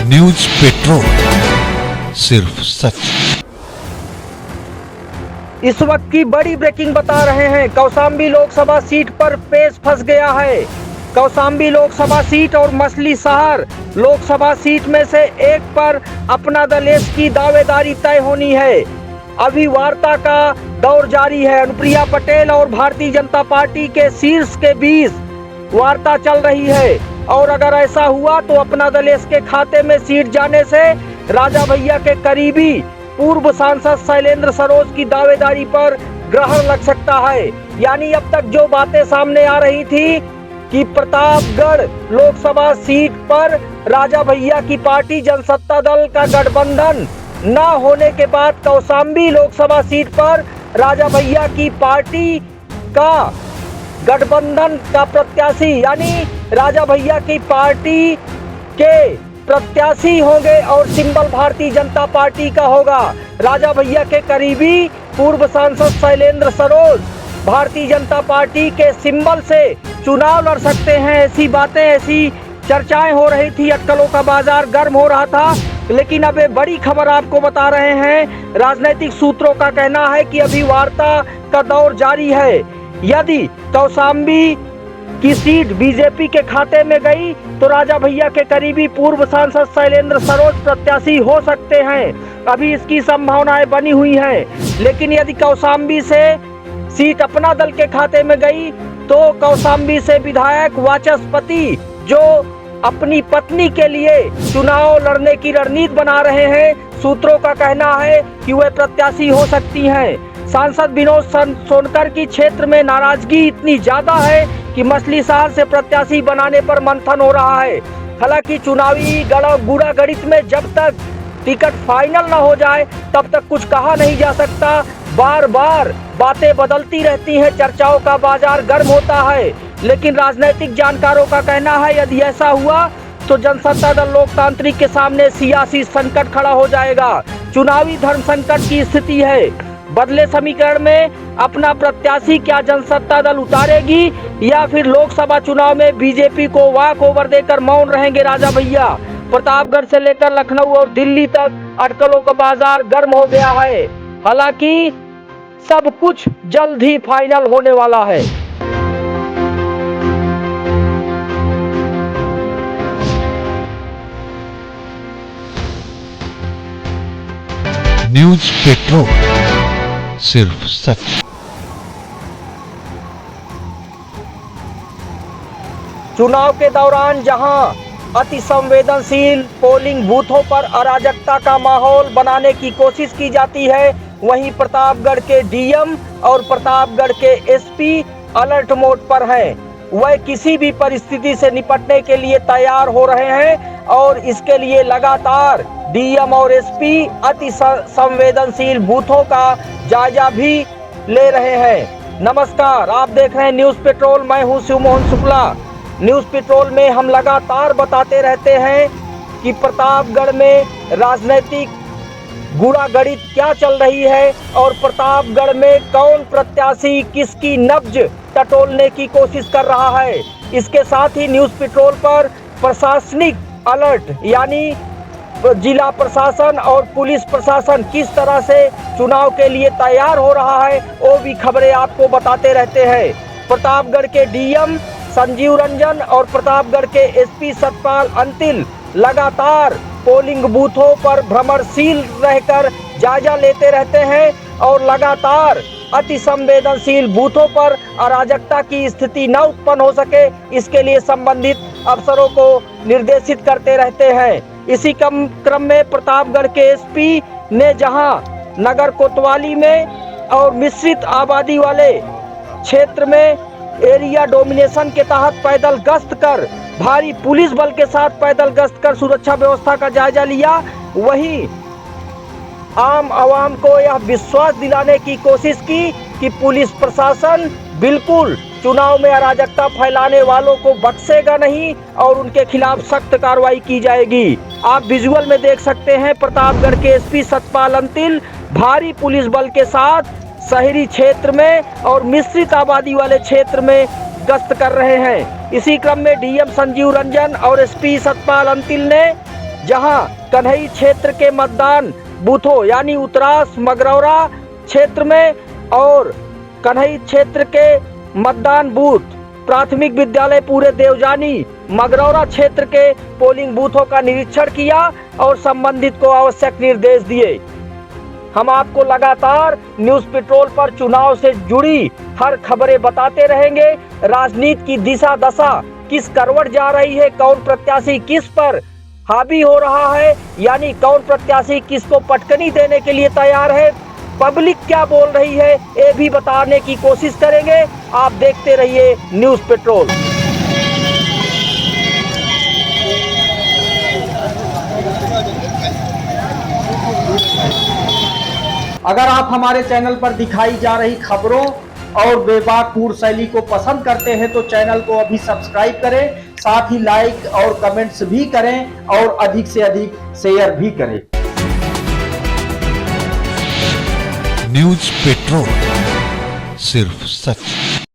News petrol, सिर्फ सच। इस वक्त की बड़ी ब्रेकिंग बता रहे हैं। कौशाम्बी लोकसभा सीट पर पेच फंस गया है। कौशाम्बी लोकसभा सीट और मछली शहर लोकसभा सीट में से एक पर अपना दल की दावेदारी तय होनी है। अभी वार्ता का दौर जारी है। अनुप्रिया पटेल और भारतीय जनता पार्टी के शीर्ष के बीच वार्ता चल रही है और अगर ऐसा हुआ तो अपना दल के खाते में सीट जाने से राजा भैया के करीबी पूर्व सांसद शैलेंद्र सरोज की दावेदारी पर ग्रहण लग सकता है। यानी अब तक जो बातें सामने आ रही थी कि प्रतापगढ़ लोकसभा सीट पर राजा भैया की पार्टी जनसत्ता दल का गठबंधन न होने के बाद कौशाम्बी लोकसभा सीट पर राजा भैया की पार्टी का गठबंधन का प्रत्याशी यानी राजा भैया की पार्टी के प्रत्याशी होंगे और सिंबल भारतीय जनता पार्टी का होगा। राजा भैया के करीबी पूर्व सांसद शैलेंद्र सरोज भारतीय जनता पार्टी के सिंबल से चुनाव लड़ सकते हैं। ऐसी बातें, ऐसी चर्चाएं हो रही थी। अटकलों का बाजार गर्म हो रहा था, लेकिन अब ये बड़ी खबर आपको बता रहे हैं। राजनीतिक सूत्रों का कहना है कि अभी वार्ता का दौर जारी है। यदि कौशाम्बी की सीट बीजेपी के खाते में गई तो राजा भैया के करीबी पूर्व सांसद शैलेंद्र सरोज प्रत्याशी हो सकते हैं। अभी इसकी संभावनाएं बनी हुई हैं। लेकिन यदि कौशाम्बी से सीट अपना दल के खाते में गई तो कौशाम्बी से विधायक वाचस्पति जो अपनी पत्नी के लिए चुनाव लड़ने की रणनीति बना रहे हैं, सूत्रों का कहना है कि वे प्रत्याशी हो सकती हैं। सांसद विनोद सोनकर की क्षेत्र में नाराजगी इतनी ज्यादा है कि मछली शहर से प्रत्याशी बनाने पर मंथन हो रहा है। हालांकि चुनावी गुड़ा गणित में जब तक टिकट फाइनल न हो जाए तब तक कुछ कहा नहीं जा सकता। बार बार बातें बदलती रहती हैं, चर्चाओं का बाजार गर्म होता है। लेकिन राजनीतिक जानकारों का कहना है यदि ऐसा हुआ तो जनसत्ता दल लोकतांत्रिक के सामने सियासी संकट खड़ा हो जाएगा। चुनावी धर्म संकट की स्थिति है। बदले समीकरण में अपना प्रत्याशी क्या जनसत्ता दल उतारेगी या फिर लोकसभा चुनाव में बीजेपी को वॉक ओवर देकर मौन रहेंगे राजा भैया। प्रतापगढ़ से लेकर लखनऊ और दिल्ली तक अटकलों का बाजार गर्म हो गया है। हालांकि सब कुछ जल्द ही फाइनल होने वाला है। न्यूज पेट्रोल, सिर्फ सच। चुनाव के दौरान जहां अति संवेदनशील पोलिंग बूथों पर अराजकता का माहौल बनाने की कोशिश की जाती है, वहीं प्रतापगढ़ के डीएम और प्रतापगढ़ के एसपी अलर्ट मोड पर हैं। वह किसी भी परिस्थिति से निपटने के लिए तैयार हो रहे हैं और इसके लिए लगातार डीएम और एसपी अति संवेदनशील बूथों का जायजा भी ले रहे हैं। नमस्कार, आप देख रहे हैं न्यूज पेट्रोल। मैं हूं शिव मोहन शुक्ला। न्यूज पेट्रोल में हम लगातार बताते रहते हैं कि प्रतापगढ़ में राजनीतिक गुड़ा गणित क्या चल रही है और प्रतापगढ़ में कौन प्रत्याशी किसकी नब्ज टटोलने की कोशिश कर रहा है। इसके साथ ही न्यूज पेट्रोल पर प्रशासनिक अलर्ट यानी जिला प्रशासन और पुलिस प्रशासन किस तरह से चुनाव के लिए तैयार हो रहा है वो भी खबरें आपको बताते रहते हैं। प्रतापगढ़ के डीएम संजीव रंजन और प्रतापगढ़ के एसपी सतपाल अंतिल लगातार पोलिंग बूथों पर भ्रमणशील रहकर जायजा लेते रहते हैं और लगातार अति संवेदनशील बूथों पर अराजकता की स्थिति न उत्पन्न हो सके इसके लिए संबंधित अफसरों को निर्देशित करते रहते हैं। इसी क्रम में प्रतापगढ़ के एसपी ने जहां नगर कोतवाली में और मिश्रित आबादी वाले क्षेत्र में एरिया डोमिनेशन के तहत पैदल गश्त कर भारी पुलिस बल के साथ पैदल गश्त कर सुरक्षा व्यवस्था का जायजा लिया, वहीं आम आवाम को यह विश्वास दिलाने की कोशिश की कि पुलिस प्रशासन बिल्कुल चुनाव में अराजकता फैलाने वालों को बख्शेगा नहीं और उनके खिलाफ सख्त कार्रवाई की जाएगी। आप विजुअल में देख सकते हैं प्रतापगढ़ के एसपी सतपाल अंतिल भारी पुलिस बल के साथ शहरी क्षेत्र में और मिश्रित आबादी वाले क्षेत्र में गश्त कर रहे हैं। इसी क्रम में डीएम संजीव रंजन और एसपी सतपाल अंतिल ने जहां कन्हई क्षेत्र के मतदान बूथों यानी उतरास मगरौरा क्षेत्र में और कन्हई क्षेत्र के मतदान बूथ प्राथमिक विद्यालय पूरे देवजानी मगरौरा क्षेत्र के पोलिंग बूथों का निरीक्षण किया और संबंधित को आवश्यक निर्देश दिए। हम आपको लगातार न्यूज पेट्रोल पर चुनाव से जुड़ी हर खबरें बताते रहेंगे। राजनीति की दिशा दशा किस करवट जा रही है, कौन प्रत्याशी किस पर हावी हो रहा है, यानी कौन प्रत्याशी किसको पटकनी देने के लिए तैयार है, पब्लिक क्या बोल रही है, ये भी बताने की कोशिश करेंगे। आप देखते रहिए न्यूज पेट्रोल। अगर आप हमारे चैनल पर दिखाई जा रही खबरों और बेबाकपूर्ण शैली को पसंद करते हैं तो चैनल को अभी सब्सक्राइब करें, साथ ही लाइक और कमेंट्स भी करें और अधिक से अधिक शेयर भी करें। न्यूज पेट्रोल, सिर्फ सच।